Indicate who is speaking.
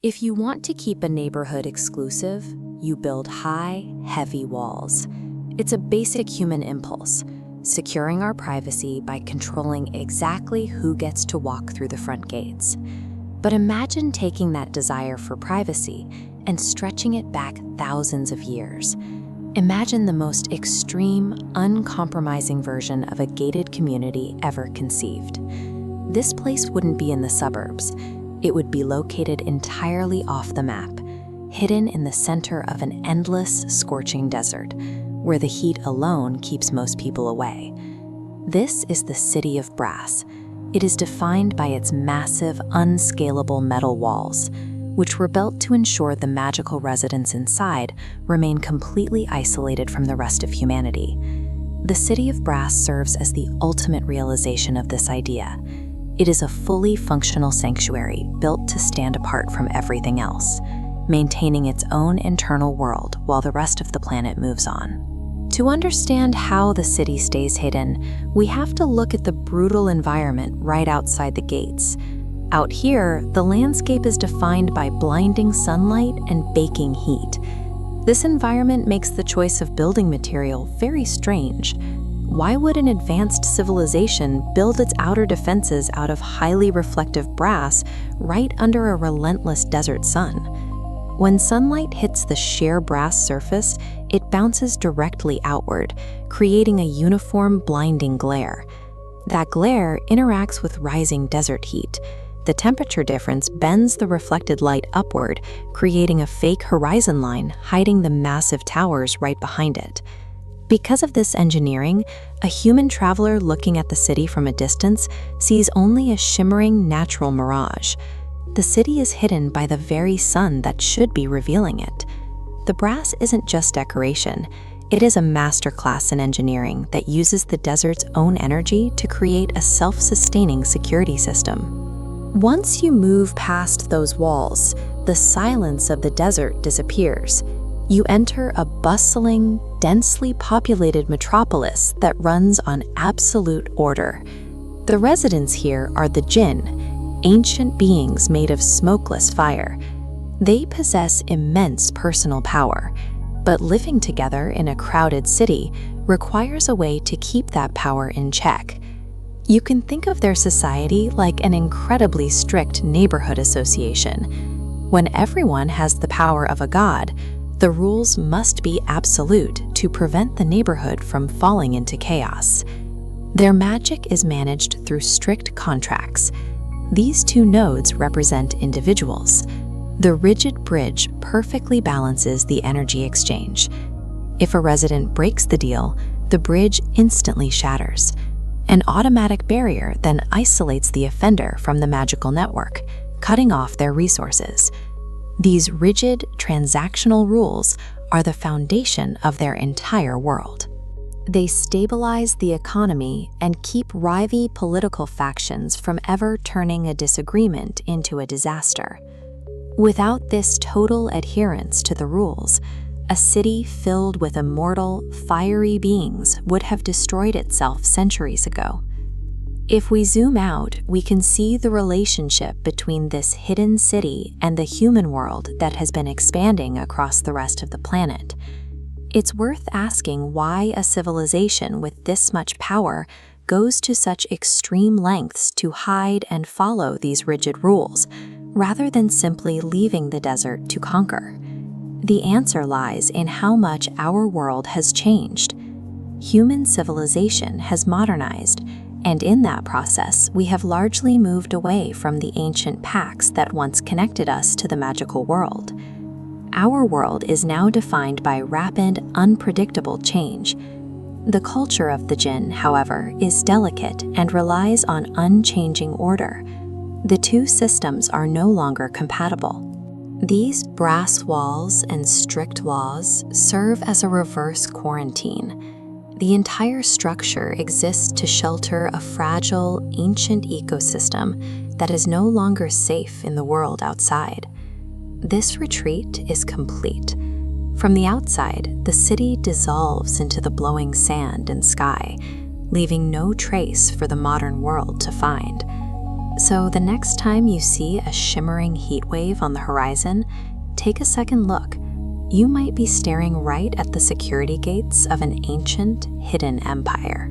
Speaker 1: If you want to keep a neighborhood exclusive, you build high, heavy walls. It's a basic human impulse, securing our privacy by controlling exactly who gets to walk through the front gates. But imagine taking that desire for privacy and stretching it back thousands of years. Imagine the most extreme, uncompromising version of a gated community ever conceived. This place wouldn't be in the suburbs. It would be located entirely off the map, hidden in the center of an endless, scorching desert, where the heat alone keeps most people away. This is the City of Brass. It is defined by its massive, unscalable metal walls, which were built to ensure the magical residents inside remain completely isolated from the rest of humanity. The City of Brass serves as the ultimate realization of this idea. It is a fully functional sanctuary built to stand apart from everything else, maintaining its own internal world while the rest of the planet moves on. To understand how the city stays hidden, we have to look at the brutal environment right outside the gates. Out here, the landscape is defined by blinding sunlight and baking heat. This environment makes the choice of building material very strange. Why would an advanced civilization build its outer defenses out of highly reflective brass right under a relentless desert sun? When sunlight hits the sheer brass surface, it bounces directly outward, creating a uniform, blinding glare. That glare interacts with rising desert heat. The temperature difference bends the reflected light upward, creating a fake horizon line hiding the massive towers right behind it. Because of this engineering, a human traveler looking at the city from a distance sees only a shimmering natural mirage. The city is hidden by the very sun that should be revealing it. The brass isn't just decoration. It is a masterclass in engineering that uses the desert's own energy to create a self-sustaining security system. Once you move past those walls, the silence of the desert disappears. You enter a bustling, densely populated metropolis that runs on absolute order. The residents here are the jinn, ancient beings made of smokeless fire. They possess immense personal power, but living together in a crowded city requires a way to keep that power in check. You can think of their society like an incredibly strict neighborhood association. When everyone has the power of a god, the rules must be absolute to prevent the neighborhood from falling into chaos. Their magic is managed through strict contracts. These two nodes represent individuals. The rigid bridge perfectly balances the energy exchange. If a resident breaks the deal, the bridge instantly shatters. An automatic barrier then isolates the offender from the magical network, cutting off their resources. These rigid, transactional rules are the foundation of their entire world. They stabilize the economy and keep rival political factions from ever turning a disagreement into a disaster. Without this total adherence to the rules, a city filled with immortal, fiery beings would have destroyed itself centuries ago. If we zoom out, we can see the relationship between this hidden city and the human world that has been expanding across the rest of the planet. It's worth asking why a civilization with this much power goes to such extreme lengths to hide and follow these rigid rules, rather than simply leaving the desert to conquer. The answer lies in how much our world has changed. Human civilization has modernized, and in that process, we have largely moved away from the ancient pacts that once connected us to the magical world. Our world is now defined by rapid, unpredictable change. The culture of the jinn, however, is delicate and relies on unchanging order. The two systems are no longer compatible. These brass walls and strict laws serve as a reverse quarantine. The entire structure exists to shelter a fragile, ancient ecosystem that is no longer safe in the world outside. This retreat is complete. From the outside, the city dissolves into the blowing sand and sky, leaving no trace for the modern world to find. So the next time you see a shimmering heat wave on the horizon, take a second look. You might be staring right at the security gates of an ancient, hidden empire.